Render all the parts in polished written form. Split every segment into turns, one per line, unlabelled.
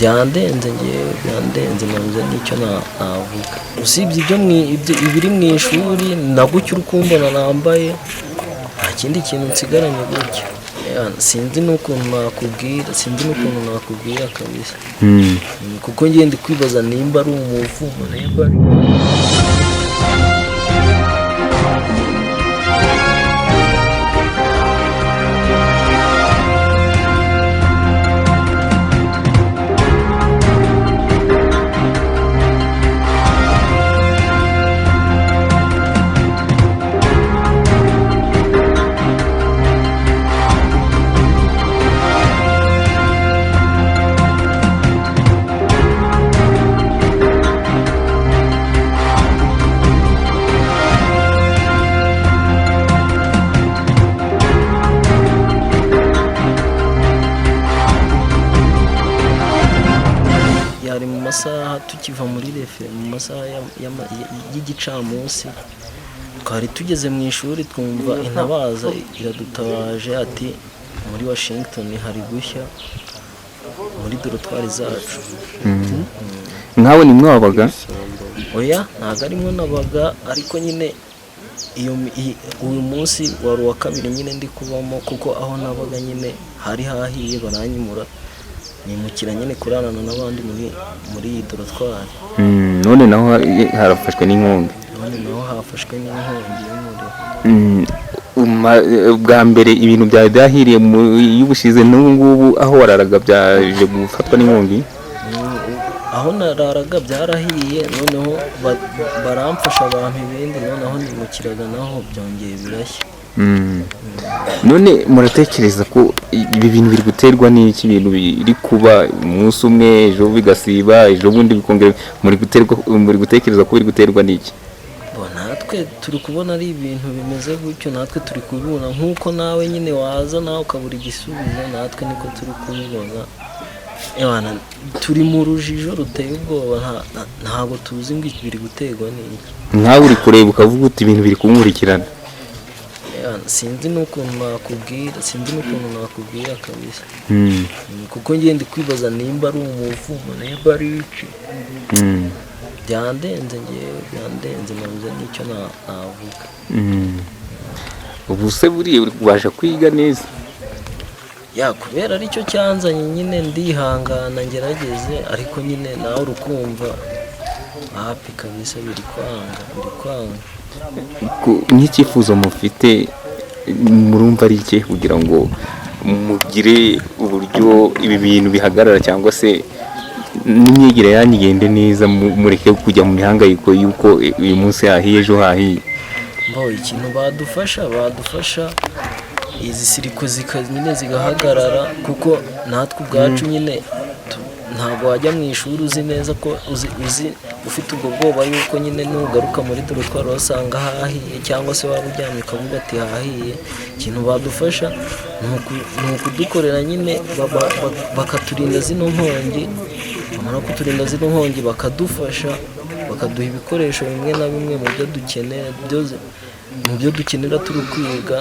byandenze ngewe byandenze nabuze n'icyo navuga usibye ibiri mu ishuri na gutyo uri kumbona nambaye nta kindi kintu nsigaranye gutya sinzi n'ukuntu nakubwira kabisa kuko ngiye ndi kwibaza nimba ari umuvumo nimba ari yari mu masaha tukiva muri refe mu masaha y'igicamunsi twari tugeze mu ishuri twumva intabaza iradutabaje ati muri Washington hari gushya muri dorotwari zacu.
nkawe ni mwabaga?
Oya ntago arimo nabaga ariko nyine uyu munsi wari uwa kabiri nyine ndi kubamo kuko aho nabaga nyine hari hahiye baranyimura nimukira nyine kuranana n'abandi muri iyi dorotwari.
None naho harafashwe n'inkongi?
None naho hafashwe n'inkongi y'umuriro.
Bwa mbere ibintu byari byahiriye y'ubushize n'ubu ngubu aho wararaga byaje gufatwa n'inkongi?
Aho nararaga byarahiye noneho baramfasha abantu ibindi noneho nimukiraga naho byongeye birashya.
None muratekereza ko ibi bintu biri guterwa n'iki? Ibintu biri kuba umunsi umwe ejo bigasiba ejo bundi bikongera, muri gutekereza ko biri guterwa n'iki?
Natwe turi kubona ari ibintu bimeze gutyo, natwe turi kubibona nk'uko nawe nyine waza nawe ukabura igisubizo, natwe niko turi kubibona. Turi mu rujijo ruteye ubwoba, ntabwo tuzi ngo biri guterwa n'iki.
Nkawe uri kureba ukavuga uti ibintu biri kunkurikirana?
Sinzi n'ukuntu nakubwira kabisa kuko ngiye ndi kwibaza nimba ari umuvumo nimba ari iki. Byandenze nabuze n'icyo navuga.
Ubu se buriya uri kubasha kwiga neza?
Kubera aricyo cyanzanye nyine ndihangana ngerageze, ariko nyine nawe urukumva hapi kabisa biri kwanga.
Nk'icyifuzo mufite murumva ari iki kugira ngo mugire uburyo ibi bintu bihagarara, cyangwa se n'imyigire yanyu igende neza, mureke kujya mu mihangayiko y'uko uyu munsi hahiye ejo hahiye?
Ikintu badufasha izi siriko nyine zigahagarara, kuko natwe ubwacu nyine ntabwo wajya mu ishuri uzi neza ko uzi ufite ubwo bwoba yuko nyine nugaruka muri dorotwari wasanga hahiye, cyangwa se waba uryamye ukavuga ati hahiye. Ikintu badufasha ni ukudukorera nyine bakaturinda zino nkongi, bamara kuturinda zino nkongi bakadufasha, bakaduha ibikoresho bimwe na bimwe mu byo dukenera turi kwiga,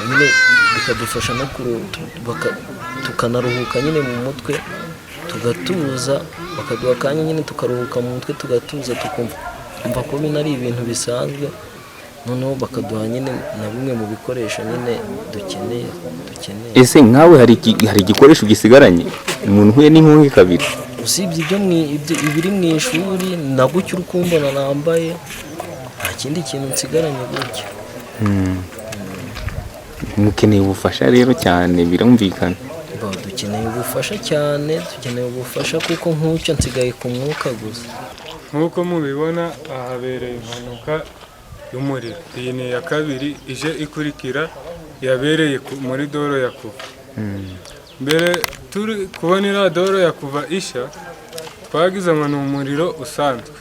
nyine bikadufasha no tukanaruhuka nyine mu mutwe tugatuza, bakaduha akanya nyine tukaruhuka mu mutwe tugatuza, tukumva ko bino ari ibintu bisanzwe, noneho bakaduha nyine na bimwe mu bikoresho nyine dukeneye.
Ese nkawe hari igikoresho gisigaranye umuntu uhuye n'inkongi kabiri?
Usibye ibiri mu ishuri na gutyo uri kumbona nambaye, nta kindi kintu nsigaranye gutya.
Mukeneye ubufasha rero cyane, birumvikana.
Dukeneye ubufasha cyane, kuko nk'ucyo nsigaye ku mwuka gusa.
Nk'uko mubibona ahabereye impanuka y'umuriro, iyi ni iya kabiri ije ikurikira yabereye muri doro ya kuva. Mbere turi kubona iriya doro ya kuva ishya twagize ngo ni umuriro usanzwe,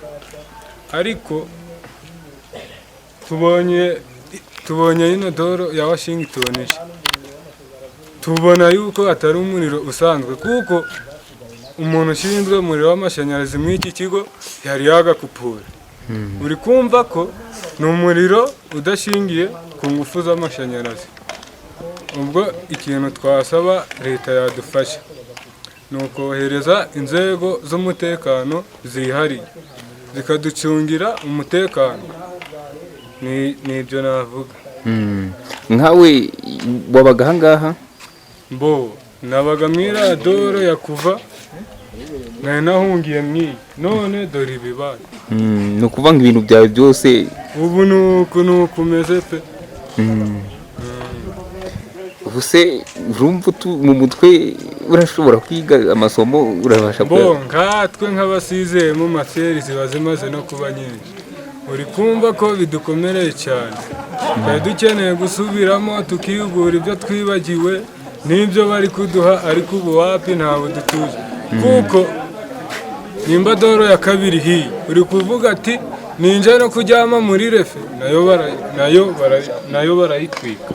ariko tubonye ino doro ya Washington ishya, tubona yuko atari umuriro usanzwe, kuko umuntu ushinzwe umuriro w'amashanyarazi muri iki kigo yari yagakupura. Uri kumva ko ni umuriro udashingiye ku ngufu z'amashanyarazi. Ubwo ikintu twasaba leta yadufasha ni ukohereza inzego z'umutekano zihariye zikaducungira umutekano, nibyo navuga.
nkawe wabaga ahangaha?
Mbo nabaga mwira doro ya kuva nari nahungiye mwiyi, none dore ibibaye.
ni ukuvuga ngo ibintu byawe byose
ubu nuku umeze pe.
ubu se urumva mu mutwe urashobora kwiga amasomo, urabasha
nkatwe nk'abasizemo materi ziba zimaze no kuba nyinshi, uri kumva ko bidukomereye cyane, twari dukeneye gusubiramo tukihugura ibyo twibagiwe n'ibyo bari kuduha, ariko ubu wapi ntabwo dutuje, kuko nimba doro ya kabiri hiyi uri kuvuga ati ninja no kuryama muri refe nayo barayitwika.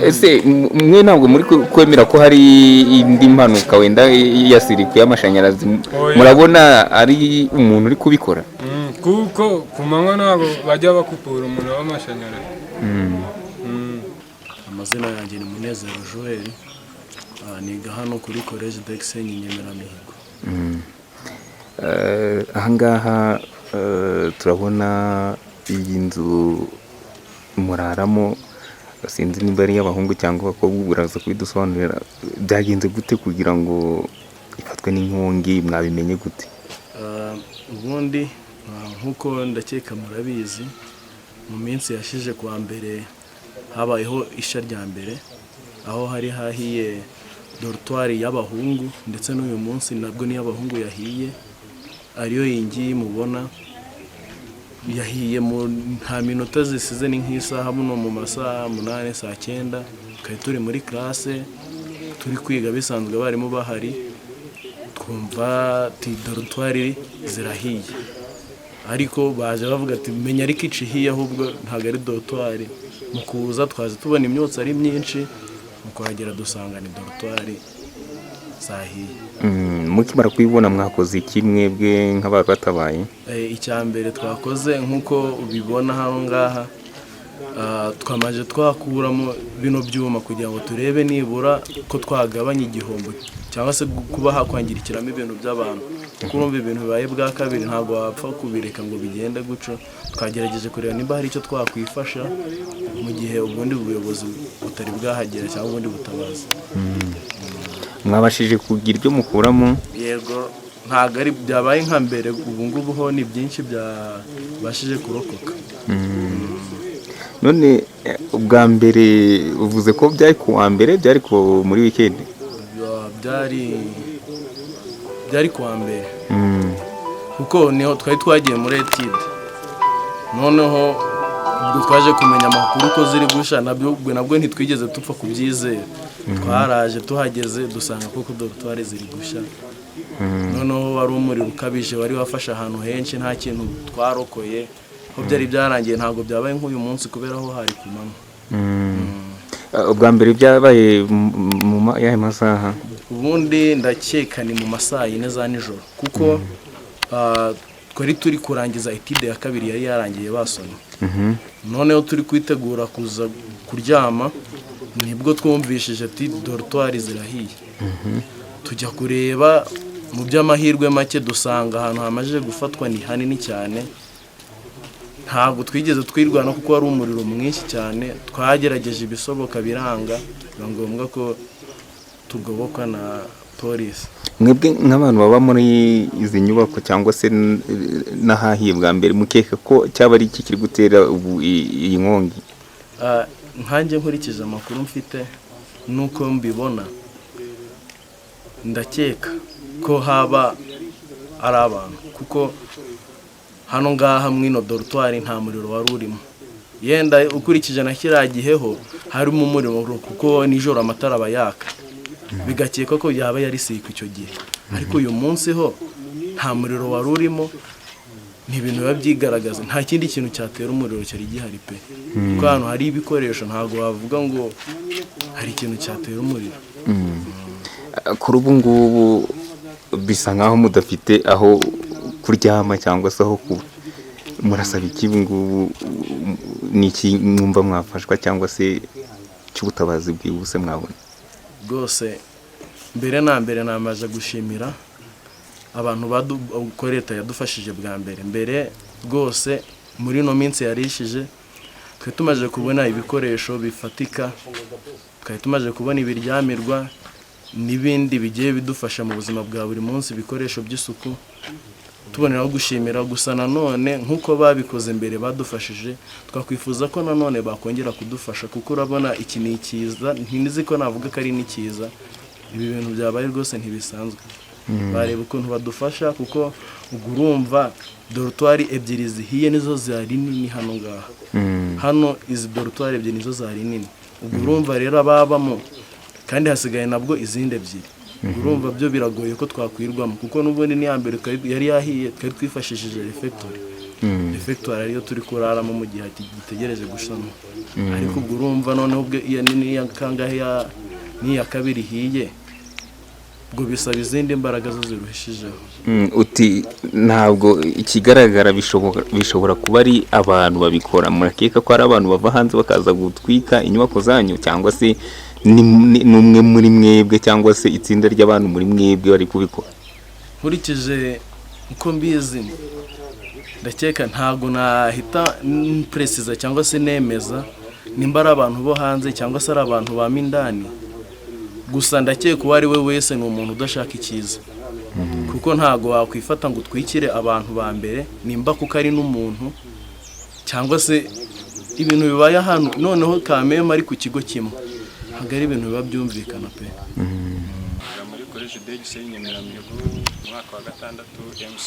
ese mwe ntabwo muri kwemera ko hari indi mpanuka wenda ya sirikwi y'amashanyarazi? murabona ari umuntu uri kubikora?
kuko ku manywa ntabwo bajya bakupura umuriro w'amashanyarazi.
amazina yanjye ni Munezero Joel, niga hano kuri College d'Excellence Nyemeramihigo.
ahangaha turabona iyi nzu muraramo, sinzi niba ari iy'abahungu cyangwa abakobwa, uraza kubidusobanurira byagenze gute kugira ngo ifatwe n'inkongi, mwabimenye gute?
ubundi nk'uko ndakeka murabizi, mu minsi yashize kuwa mbere habayeho isha rya mbere, aho hari hahiye dortoir y'abahungu, ndetse n'uyu munsi nabwo n'iy'abahungu yahiye, ariyo iyi ngiyi mubona yahiye nta minota zisize, ni nk'isaha muno mu masaha 8 saa 9 twari turi muri classe turi kwiga bisanzwe, abarimu bahari, twumva dortoir zirahiye, ariko baje bavuga ati menya ariko icihiye ahubwo ntabwo ari dortoir. mu kuza twaje tubona imyotsi ari myinshi, mu kuhagera dusanga ni dortoir zahiye.
mukimara kubibona mwakoze iki mwebwe nk'abari batabaye?
icya mbere twakoze nk'uko ubibona hano ngaha, twamaje twakuramo bino byuma kugira ngo turebe nibura ko twagabanya igihombo cyangwa se kuba hakwangirikiramo ibintu by'abantu, kurumva ibintu bibaye bwa kabiri ntabwo wapfa kubireka ngo bigende guco. Twagerageje kureba niba hari icyo twakwifasha mu gihe ubundi buyobozi butari bwahagera cyangwa ubundi butabazi.
mwabashije kugira ibyo mukuramo?
Yego, ntabwo ari byabaye nka mbere, ubu ngubu ho ni byinshi byabashije kurokoka.
none ubwa mbere uvuze ko byari ku wa mbere, byari muri weekend?
byari ku wa mbere, kuko niho twari twagiye muri etude, noneho ubwo twaje kumenya amakuru ko ziri gusha, nabwo ntitwigeze tupfa kubyizera. twaraje tuhageze dusanga koko dortoir ziri gusha, noneho wari umuriro ukabije wari wafashe ahantu henshi, nta kintu twarokoye. Ko byari byarangiye ntabwo byabaye nk'uyu munsi kubera aho hari ku manywa.
ubwa mbere byabaye mu yahe masaha?
ubundi ndakeka ni mu masaha 4 za nijoro, kuko twari turi kurangiza etude ya kabiri yari yarangiye basomye. noneho turi kwitegura kuza kuryama, nibwo twumvishije ati dortoir zirahiye. tujya kureba, mu by'amahirwe make dusanga ahantu hamaze gufatwa ni hanini cyane, ntabwo twigeze twirwana kuko wari umuriro mwinshi cyane. twagerageje ibisoboka biranga, biba ngombwa ko tugobokwa na polisi.
mwebwe nk'abantu baba muri izi nyubako cyangwa se n'ahahiye bwa mbere, mukeka ko cyaba ari iki kiri gutera ubu iyi nkongi?
nkanjye nkurikije amakuru mfite nuko mbibona, ndakeka ko haba ari abantu, kuko hano ngaha mwino dortoir nta muriro wari urimo. yenda ukurikije na kiriya giheho harimo umuriro, kuko nijoro amatara aba yaka, bigakeka ko yaba yari siko icyo gihe. ariko uyu munsi ho nta muriro wari urimo, ni ibintu biba byigaragaza, nta kindi kintu cyatera umuriro cyari gihari pe. kuko hano hari ibikoresho, ntabwo wavuga ngo hari ikintu cyatera umuriro.
kuri ubu ngubu bisa nkaho mudafite aho kuryama cyangwa se aho kuba, murasaba iki ubu ngubu? ni iki mwumva mwafashwa cyangwa se cy'ubutabazi bwihuse mwabona?
rwose
mbere na mbere namaze gushimira abantu ko leta yadufashije bwa mbere rwose muri no minsi yarishije twe tumaze kubona ibikoresho bifatika, twe tumaze kubona ibiryamirwa n'ibindi bigiye bidufasha mu buzima bwa buri munsi, ibikoresho by'isuku, tuboneraho gushimira. Gusa nanone nk'uko babikoze mbere badufashije, twakwifuza ko nanone bakongera kudufasha, kuko urabona iki ni ikiza, ntizi ko navuga ko ari n'ikiza, ibi bintu byabaye rwose ntibisanzwe. Bareba ukuntu badufasha, kuko urumva dorutwari ebyiri zihiye nizo zari nini hano ngaha. Hano izi dorutwari ebyiri nizo zari nini, urumva rero ababamo kandi hasigaye nabwo izindi ebyiri, urumva byo biragoye ko twakwirwamo, kuko n'ubundi ni ya mbere yari yahiye twari twifashishije refectoire ariyo turi kuraramo mu gihe gitegereje gushama. Ariko urumva noneho ubwo iya nini ya kangahe n'iya kabiri hiye, ubwo bisaba izindi mbaraga zo ziruhishijeho.
Uti ntabwo ikigaragara bishobora kuba ari abantu babikora, murakeka ko ari abantu bava hanze bakaza gutwika inyubako zanyu, cyangwa se n'umwe muri mwebwe cyangwa se itsinda ry'abantu muri mwebwe bari kubikora?
Nkurikije uko mbizi ndakeka ntabwo nahita precisa cyangwa se nemeza nimba ari abantu bo hanze cyangwa se ari abantu bama indani. Gusa ndakeka uwo ari we wese ni umuntu udashaka icyiza, kuko ntabwo wakwifata ngo utwikire abantu ba mbere nimba kuko ari n'umuntu, cyangwa se ibintu bibaye hano noneho kamema ari ku kigo kimwe, ntabwo ari ibintu biba byumvikana pe.
Muri college de Gisenyi Nyamirambo mwaka wa 6 MC.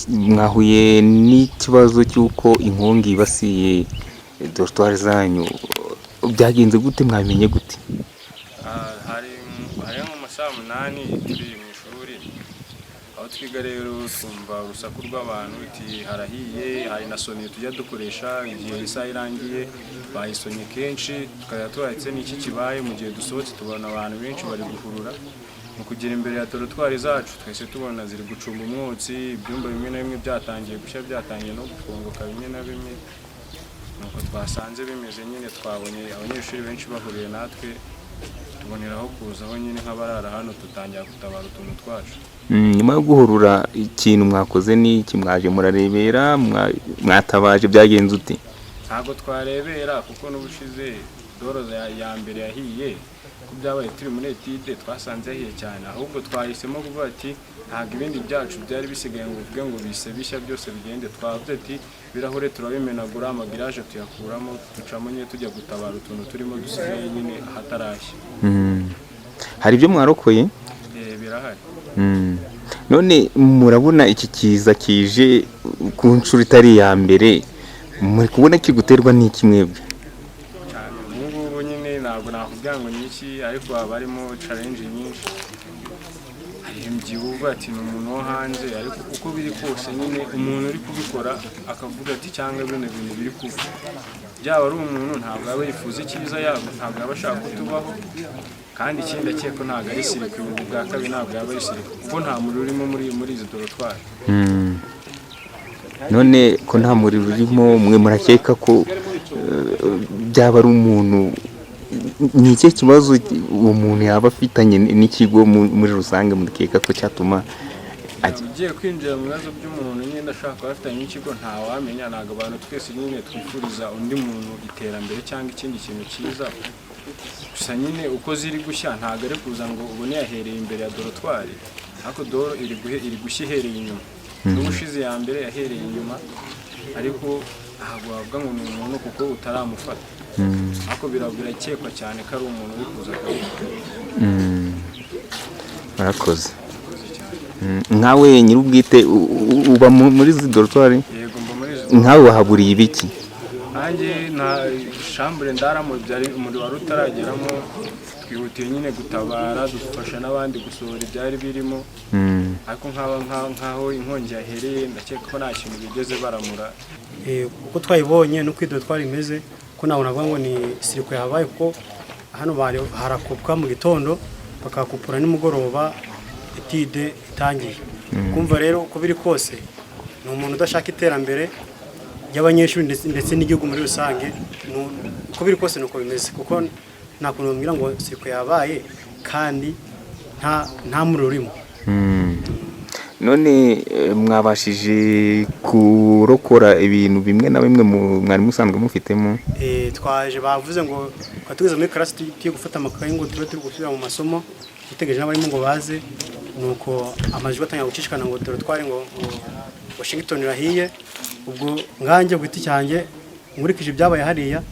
Mwahuye n'ikibazo cy'uko inkongi ibasiye dortoir zanyu, byagenze gute, mwamenye gute?
Hari mu masaha 8 turi mu ishuri, aho twiga rero twumva urusaku rw'abantu uti harahiye, hari na soni tujya dukoresha igihe isaha irangiye, bayisonye kenshi tukajya turahitse n'iki kibaye. Mu gihe dusohotse tubona abantu benshi bari guhurura, mu kugera imbere ya dorotwari zacu twese tubona ziri gucumba umwotsi, ibyumba bimwe na bimwe byatangiye gushya, byatangiye no gufunguka bimwe na bimwe. Nuko twasanze bimeze nyine, twabonye abanyeshuri benshi bahuriye natwe, tuboneraho kuzaho nyine nk'abarara hano, tutangira gutabara utuntu twacu.
Nyuma yo guhurura, ikintu mwakoze ni iki? Mwaje murarebera, mwatabaje, byagenze ute?
Ntabwo twarebera kuko n'ubushize doro ya mbere yahiye, ko byabaye turi muri etide twasanze yahiye cyane, ahubwo twahisemo kuvuga ati ntabwo ibindi byacu byari bisigaye ngo uvuge ngo bise bishya byose bigende. Twavuze ati birahure turabimenagura, amagiraje tuyakuramo, ducamo nyine tujya gutabara utuntu turimo dusigaye nyine ahatarashya.
Hari ibyo mwarokoye?
Birahari.
None murabona iki kiza kije ku nshuro itari ya mbere, muri kubona kiguterwa n'iki mwebwe?
Ubu nyine ntabwo nakugira ngo ni iki, ariko haba harimo challenge nyinshi. Hari igihugu ati ni umuntu wo hanze, ariko uko biri kose nyine umuntu uri kubikora akavuga ati cyangwa bino bintu biri kuva, byaba ari umuntu ntabwo aba yifuza icyiza yabo, ntabwo aba ashaka kutubaho. Kandi ikindi akeka ntabwo ari sirika, ubu bwa kabiri ntabwo yaba ari sirika, kuko nta muriro urimo muri izo dorotwari.
None ko nta muriro urimo, mwe murakeka ko byaba ari umuntu? Ni iki kibazo uwo muntu yaba afitanye n'ikigo muri rusange mukeka ko cyatuma
ugiye kwinjira mu bibazo by'umuntu nyine ndashaka kuba afitanye n'ikigo? Ntawamenya, ntabwo abantu twese nyine twifuriza undi muntu iterambere cyangwa ikindi kintu cyiza. Gusa nyine uko ziri gushya ntabwo ari kuza ngo ubone yahereye imbere ya dorotwari, ariko doro iri gushya ihereye inyuma. N'ubushize ya mbere yahereye inyuma, ariko ntabwo wavuga ngo ni umuntu kuko utaramufata, ariko birakekwa cyane ko ari umuntu uri kuza akabikora.
Murakoze. Nkawe nyir'ubwite uba muri izi dorotwari?
Yego, mba muri izi.
Nkawe wahaburiye ibiki?
Nanjye nta shambure ndaramo, byari umuriro wari utarageramo, twihutiye nyine gutabara, dufasha n'abandi gusohora ibyari birimo. Ariko nkaho inkongi yahereye ndakeka ko nta kintu bigeze baramura.
Uko twayibonye n'uko dorotwari imeze, ko nawe navuga ngo ni siriko yabaye, kuko hano harakupwa mu gitondo bakakupura nimugoroba etide itangiye. Kumva rero uko biri kose ni umuntu udashaka iterambere ry'abanyeshuri ndetse n'igihugu muri rusange. Uko biri kose nuko bimeze, kuko nta kuntu bambwira ngo siriko yabaye kandi nta muriro urimo.
none mwabashije kurokora ibintu bimwe na bimwe mwari musanzwe mufitemo?
Twaje bavuze ngo tugeze muri karasi tugiye gufata amakaye ngo tube turi gusubira mu masomo, dutegereje n'abarimo ngo baze, nuko amajwi atangira gucishikana ngo dorotwari ngo Washington irahiye. Ubwo nganjye ku giti cyanjye nkurikije ibyabaye hariya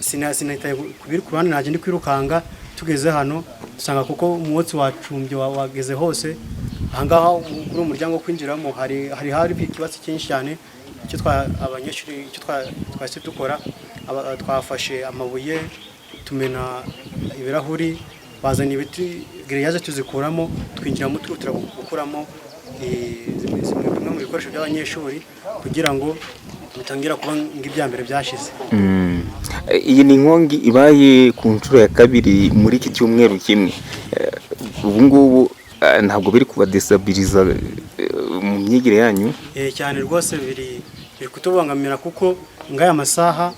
sinahitaye kubiri ku ruhande, naje ndi kwirukanga. Tugeze hano dusanga kuko umwotsi wacumbye wageze hose. Ahangaha kuri umuryango kwinjiramo hari ikibazo cyinshi cyane. Abanyeshuri icyo twahise dukora, twafashe amabuye tumena ibirahuri, bazana ibiti giriyaje tuzikuramo, twinjiramo twihutira gukuramo bimwe mu bikoresho by'abanyeshuri kugira ngo bitangira kuba ng'ibyambere byashize.
Iyi ni inkongi ibaye ku nshuro ya kabiri muri iki cyumweru kimwe. Ubu ngubu ntabwo biri kubadesabiliza mu myigire yanyu?
Cyane rwose biri kutubangamira kuko ngaya masaha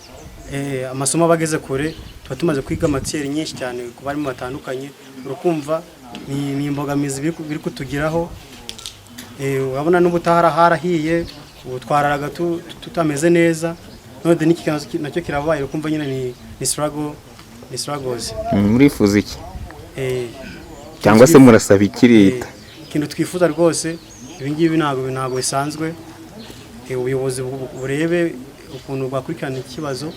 amasomo abageze kure, tuba tumaze kwiga matiyeri nyinshi cyane ku barimo batandukanye. Urukumva ni imbogamizi biri kutugiraho. Urabona n'ubutahara harahiye, ubu twararaga tutameze neza, none n'iki nacyo kirabaye. Urukumva nyine ni struggles.
Murifuza iki cyangwa se murasaba iki leta?
Ikintu twifuza rwose ibingibi ntabwo bisanzwe. Ubuyobozi burebe ukuntu bwakurikirana ikibazo,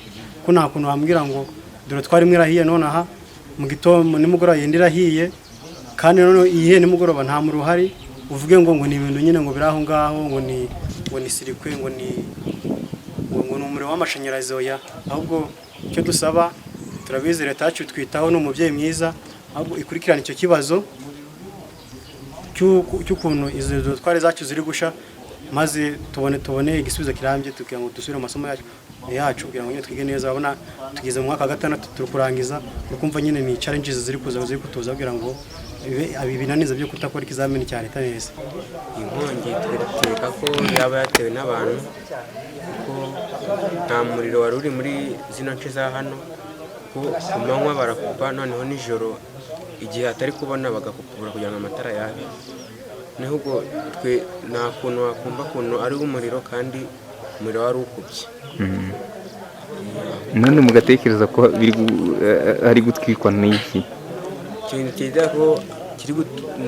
ko nta kuntu bambwira ngo dore twari mwirahiye none aha mu gitondo nimugoroba yenda irahiye, kandi none iyihe nimugoroba nta muri uhari, uvuge ngo ni ibintu nyine ngo biraho ngaho ngo ni sirikwe ngo ni umuriro w'amashanyarazi. Oya, ahubwo icyo dusaba, turabizi leta yacu twitaho, ni umubyeyi mwiza, ahubwo ikurikirana icyo kibazo cy'ukuntu izo twari zacu ziri gusha, maze tubone igisubizo kirambye tugira ngo dusubire mu masomo yacu kugira ngo nyine twige neza. Urabona tugeze mu mwaka wa gatandatu turi kurangiza, ukumva nyine ni challenges ziri kutuza kugira ngo binaniza byo kutakora ikizamini cya leta neza.
Inkongi twireka ko yaba yatewe n'abantu, kuko nta muriro wari uri muri zino nce za hano, ku manywa barakupa, noneho nijoro igihe atari kubona bagakupura kugira ngo amatara yabe. Niho ubwo twe nta kuntu wakumva ukuntu ari umuriro kandi umuriro wari ukubye.
None mugatekereza ko ari gutwikwa n'iki?
Ikintu cyiza ko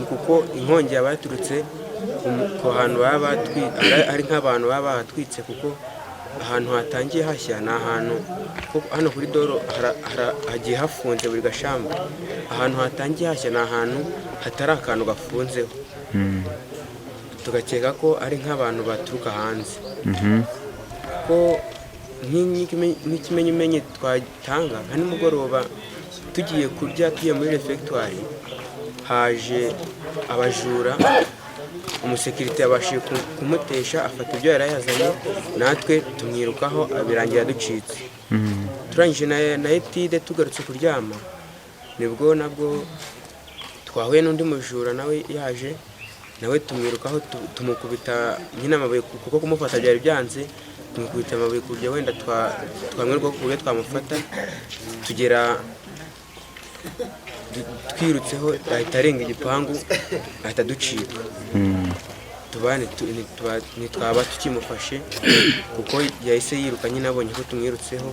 kuko inkongi yaba yaturutse ku hantu baba ari nk'abantu baba batwitse, kuko ahantu hatangiye hashya ni ahantu hano kuri Doro hagiye hafunze buri gashamba. Ahantu hatangiye hashya ni ahantu hatari akantu gafunzeho, tugakeka ko ari nk'abantu baturuka hanze. Ko n'ikimenyimenyi twatanga nka nimugoroba tugiye kurya, tugiye muri refectoire, haje abajura, umusekirite yabashije kumutesha, afata ibyo yari yazanye, natwe tumwirukaho birangira ducitse. Turangije na etide tugarutse kuryama, nibwo nabwo twahuye n'undi mujura nawe yaje, nawe tumwirukaho tumukubita nyine amabuye, kuko kumufata byari byanze, tumukubita amabuye kurya wenda twamwerwa ku buryo twamufata. Tugera twirutseho ahita arenga igipangu, ahita ducika. Ntitwaba tukimufashe kuko yahise yiruka nyine abonye ko tumwirutseho.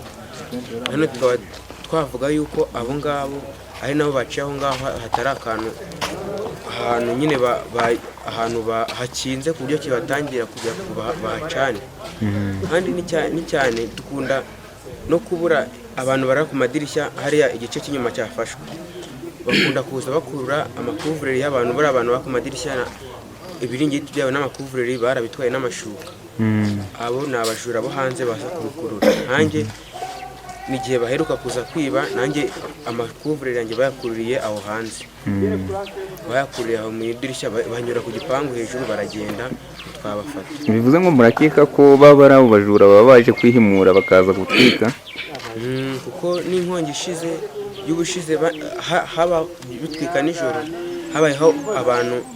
Hano tukaba twavuga yuko abo ngabo ari nabo baciye aho ngaho hatari ahantu nyine ahantu hakinze ku buryo kibatangira kujya bahacane. Kandi ni cyane dukunda no kubura abantu barara ku madirishya hariya igice cy'inyuma cyafashwe, bakunda kuza bakurura amakuvureri y'abantu, bari abantu bari ku madirishya, ibiringiti byabo n'amakuvureri barabitwaye n'amashuka. Abo ni abajura bo hanze baza kubikurura. Nanjye n'igihe baheruka kuza kwiba, nanjye amakuvureri yanjye bayakururiye aho hanze, bayakururiye aho mu idirishya, banyura ku gipangu hejuru baragenda, twabafata.
Bivuze ngo murakeka ko baba ari abo bajura baba baje kwihimura bakaza gutwika?
Kuko n'inkongi ishize y'ubushize haba bitwika nijoro, habayeho abantu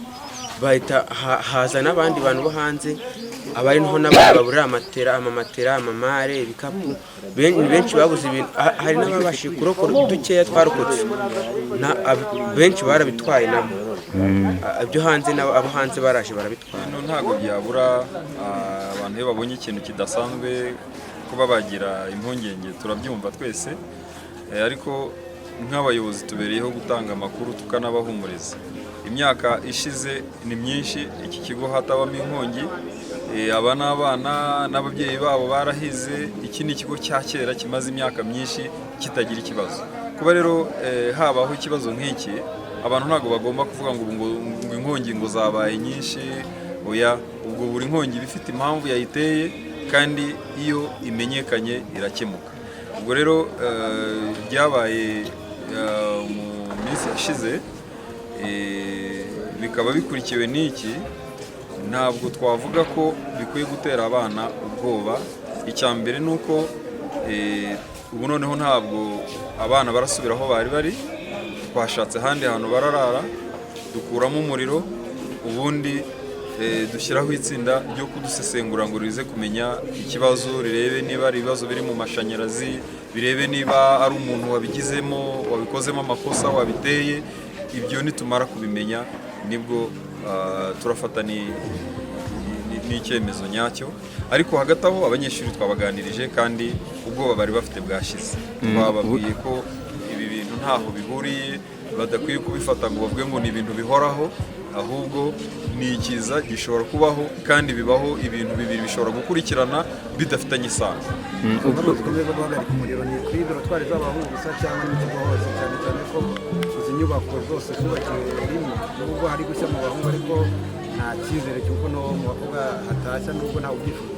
bahita haza n'abandi bantu bo hanze abari niho n'abandi baburira amamatera amamare ibikapu benshi babuze ibintu hari n'ababashije kurokora dukeya twarokotse benshi barabitwaye nabo ibyo hanze abo hanze baraje barabitwara.
Ntabwo byabura abantu iyo babonye ikintu kidasanzwe kuba bagira impungenge, turabyumva twese, ariko nk'abayobozi tubereyeho gutanga amakuru tukanabahumuriza. Imyaka ishize ni myinshi iki kigo hatabamo inkongi, aba n'abana n'ababyeyi babo barahize. Iki ni ikigo cya kera kimaze imyaka myinshi kitagira ikibazo. Kuba rero habaho ikibazo nk'iki, abantu ntabwo bagomba kuvuga ngo inkongi ngo zabaye nyinshi, oya, ubwo buri nkongi bifite impamvu yayiteye kandi iyo imenyekanye irakemuka. Ubwo rero byabaye mu minsi yashize bikaba bikurikiwe n'iki, ntabwo twavuga ko bikwiye gutera abana ubwoba. Icya mbere ni uko ubu noneho ntabwo abana barasubira aho bari bari, twashatse ahandi hantu bararara, dukuramo umuriro, ubundi dushyiraho itsinda ryo kudusesengura ngo rize kumenya ikibazo, rirebe niba ari ibibazo biri mu mashanyarazi, birebe niba ari umuntu wabigizemo wabikozemo amakosa wabiteye. Ibyo nitumara kubimenya nibwo turafata n'icyemezo nyacyo. Ariko hagati aho abanyeshuri twabaganirije kandi ubwoba bari bafite bwashize. Twababwiye ko ibi bintu ntaho bihuriye, badakwiye kubifata ngo bavuge ngo ni ibintu bihoraho, ahubwo ni ikiza gishobora kubaho kandi bibaho. Ibintu bibiri bishobora gukurikirana bidafitanye isano.
Dukomeza guhagarika umuriro ni kuri dorotwari z'abahuza cyangwa n'ikigo hose, cyane cyane ko izi nyubako zose zubakiwe rimwe, nubwo hari gushya mu bahungu ariko nta cyizere cy'uko no mu bakobwa hatashya nubwo ntawe ubyifuza.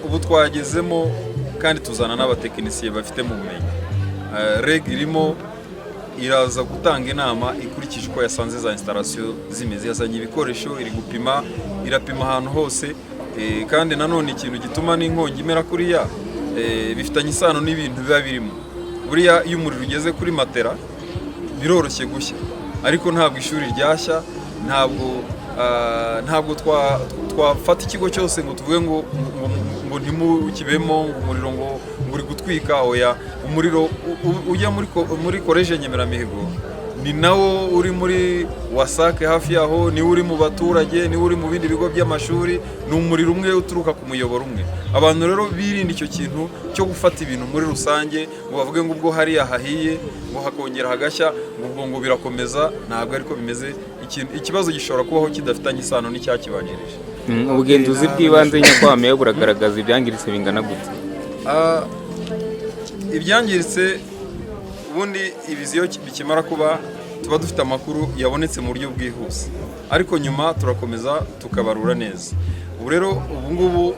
Ubu twagezemo kandi tuzana n'abatekinisiye bafite mu bumenyi. REG irimo iraza gutanga inama ikurikije uko yasanze za installation zimeze. Yazanye ibikoresho, iri gupima, irapima ahantu hose, kandi nanone ikintu gituma n'inkongi imera kuriya bifitanye isano n'ibintu biba birimo. Buriya iyo umuriro ugeze kuri matera biroroshye gushya, ariko ntabwo ishuri ryashya, ntabwo twafata ikigo cyose ngo tuvuge ngo ntimukibemo, ngo umuriro ngo uri gutwika. Oya, umuriro ujya muri College Nyemeramihigo ni nawo uri muri wasake hafi yaho, niwo uri mu baturage, niwo uri mu bindi bigo by'amashuri. Ni umuriro umwe uturuka ku muyoboro umwe. Abantu rero birinda icyo kintu cyo gufata ibintu muri rusange ngo bavuge ngo ubwo hariya hahiye ngo hakongera hagashya ngo birakomeza. Ntabwo ariko bimeze. Ikibazo gishobora kubaho kidafitanye isano n'icyakibanjirije.
Ubugenzuzi bw'ibanze nyakwame buragaragaza ibyangiritse bingana gute?
Ibyangiritse ubundi ibiziyo bikimara kuba tuba dufite amakuru yabonetse mu buryo bwihuse, ariko nyuma turakomeza tukabarura neza. Ubu rero ubungubu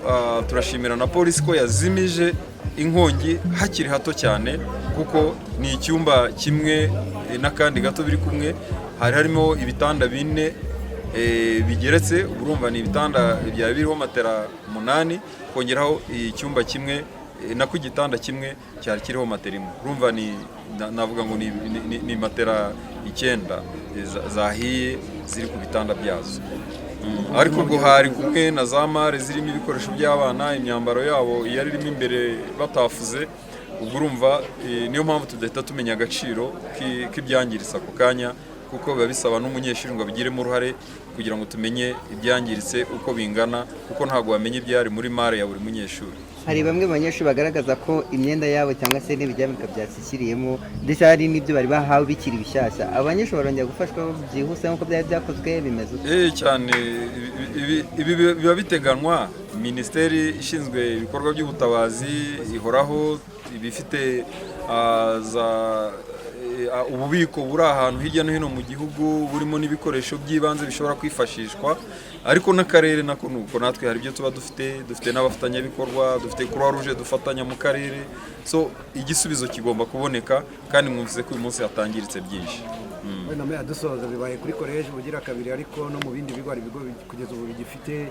turashimira na polisi ko yazimije inkongi hakiri hato cyane, kuko ni icyumba kimwe n'akandi gato biri kumwe. Hari harimo ibitanda 4 bigeretse. Urumva ni ibitanda byari biriho matera 8, kongeraho icyumba kimwe nako igitanda kimwe cyari kiriho matera imwe. Urumva navuga ngo ni matera 9 zahiye ziri ku bitanda byazo. Ariko ubwo hari kumwe na za mare zirimo ibikoresho by'abana, imyambaro yabo yari irimo imbere batafuze. Ubwo urumva niyo mpamvu tudahita tumenya agaciro k'ibyangiritse ako kanya, kuko biba bisaba n'umunyeshuri ngo abigiremo uruhare kugira ngo tumenye ibyangiritse uko bingana, kuko ntabwo wamenye ibyari muri mare ya buri munyeshuri.
Hari bamwe mu banyeshuri bagaragaza ko imyenda yabo cyangwa se n'ibiryamika byashyikiriyemo, ndetse hari n'ibyo bari bahawe bikiri bishyashya. Abanyeshuri barongera gufashwa byihuse nk'uko byari byakozwe, bimeze
cyane. Ibi biba biteganwa. Minisiteri ishinzwe ibikorwa by'ubutabazi ihoraho ibifite ububiko buri ahantu hirya no hino mu gihugu, burimo n'ibikoresho by'ibanze bishobora kwifashishwa. Ariko n'akarere nako nuko, natwe hari ibyo tuba dufite n'abafatanyabikorwa, dufite Croix Rouge dufatanya mu karere. So igisubizo kigomba kuboneka, kandi mwumvise ko uyu munsi hatangiritse byinshi.
Wenda mbere dusoza, bibaye kuri College bugira kabiri, ariko no mu bindi bigo kugeza ubu bigifite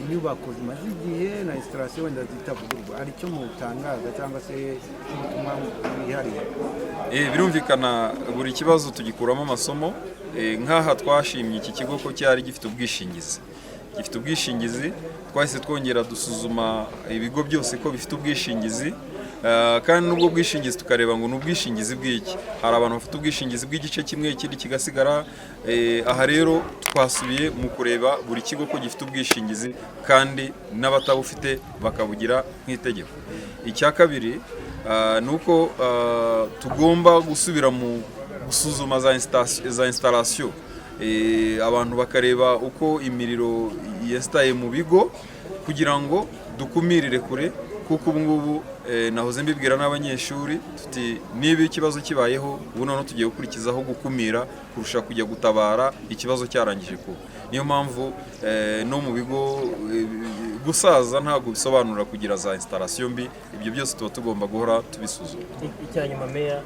inyubako zimaze igihe na installation wenda zitavugurwa. Ari cyo mutangaza cyangwa se ubutumwa bwihariye?
Birumvikana buri kibazo tugikuramo amasomo. Nk'aha twashimye iki kigo ko cyari gifite ubwishingizi. gifite ubwishingizi. Twahise twongera dusuzuma ibigo byose ko bifite ubwishingizi, kandi n'ubwo bwishingizi tukareba ngo ni ubwishingizi bw'iki. Hari abantu bafite ubwishingizi bw'igice kimwe ikindi kigasigara. Aha rero twasubiye mu kureba buri kigo ko gifite ubwishingizi kandi n'abatabufite bakabugira nk'itegeko. Icya kabiri ni uko tugomba gusubira mu gusuzuma za installation, abantu bakareba uko imiriro yesitaye mu bigo kugira ngo dukumirire kure, kuko ubu ngubu nahoze mbibwira n'abanyeshuri tuti niba ikibazo kibayeho ubu noneho tugiye gukurikizaho gukumira kurusha kujya gutabara ikibazo cyarangije kuba. Niyo mpamvu no mu bigo gusaza ntabwo bisobanura kugira za installation mbi, ibyo byose tuba tugomba guhora tubisuzuma.
Icyanyuma meya,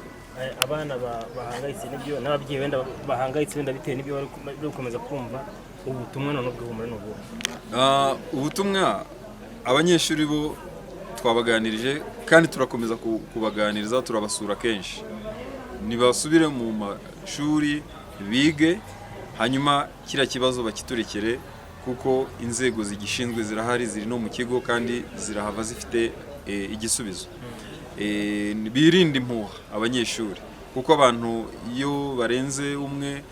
abana bahangayitse n'ibyo n'ababyeyi wenda bahangayitse wenda bitewe n'ibyo bari gukomeza kumva, ubutumwa none bw'ihumure n'ubu.
Ubutumwa abanyeshuri bo twabaganirije kandi turakomeza kubaganiriza, turabasura kenshi. Nibasubire mu mashuri bige, hanyuma kira kibazo bakiturekere kuko inzego zigishinzwe zirahari, ziri no mu kigo kandi zirahava zifite igisubizo. Birinde impuha abanyeshuri, kuko abantu iyo barenze umwe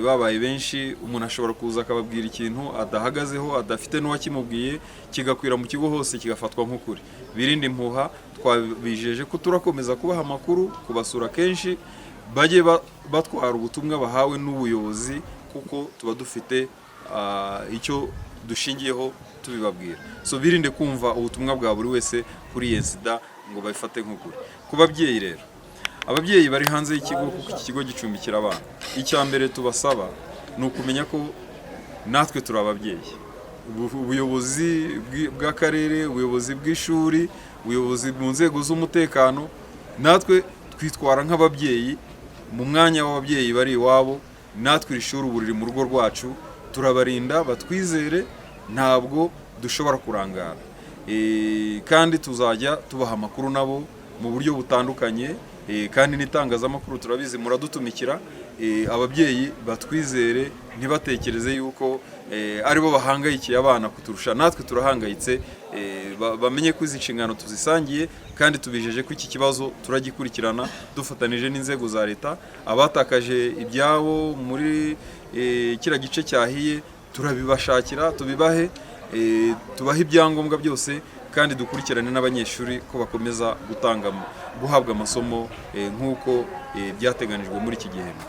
babaye benshi, umuntu ashobora kuza akababwira ikintu adahagazeho, adafite n'uwakimubwiye, kigakwira mu kigo hose kigafatwa nk'ukuri. Birinde impuha, twabijeje ko turakomeza kubaha amakuru, kubasura kenshi, bajye batwara ubutumwa bahawe n'ubuyobozi, kuko tuba dufite icyo dushingiyeho tubibabwira. So birinde kumva ubutumwa bwa buri wese kuri iyi sida ngo babifate nk'ukuri. Ku babyeyi rero, ababyeyi bari hanze y'ikigo, kuko iki kigo gicumbikira abana, icya mbere tubasaba ni ukumenya ko natwe turi ababyeyi. Ubuyobozi bw'akarere, ubuyobozi bw'ishuri, ubuyobozi mu nzego z'umutekano, natwe twitwara nk'ababyeyi mu mwanya w'ababyeyi bari iwabo. Natwe iri shuri ubu riri mu rugo rwacu, turabarinda batwizere, ntabwo dushobora kurangara, kandi tuzajya tubaha amakuru nabo mu buryo butandukanye, kandi n'itangazamakuru turabizi muradutumikira. Ababyeyi batwizere, ntibatekereze yuko aribo bahangayikiye abana kuturusha, natwe turahangayitse. Bamenye ko izi nshingano tuzisangiye, kandi tubijeje ko iki kibazo turagikurikirana dufatanije n'inzego za leta. Abatakaje ibyabo muri kira gice cyahiye turabibashakira, tubibahe, tubahe ibyangombwa byose, kandi dukurikirane n'abanyeshuri ko bakomeza guhabwa amasomo nk'uko byateganijwe muri iki gihembwe.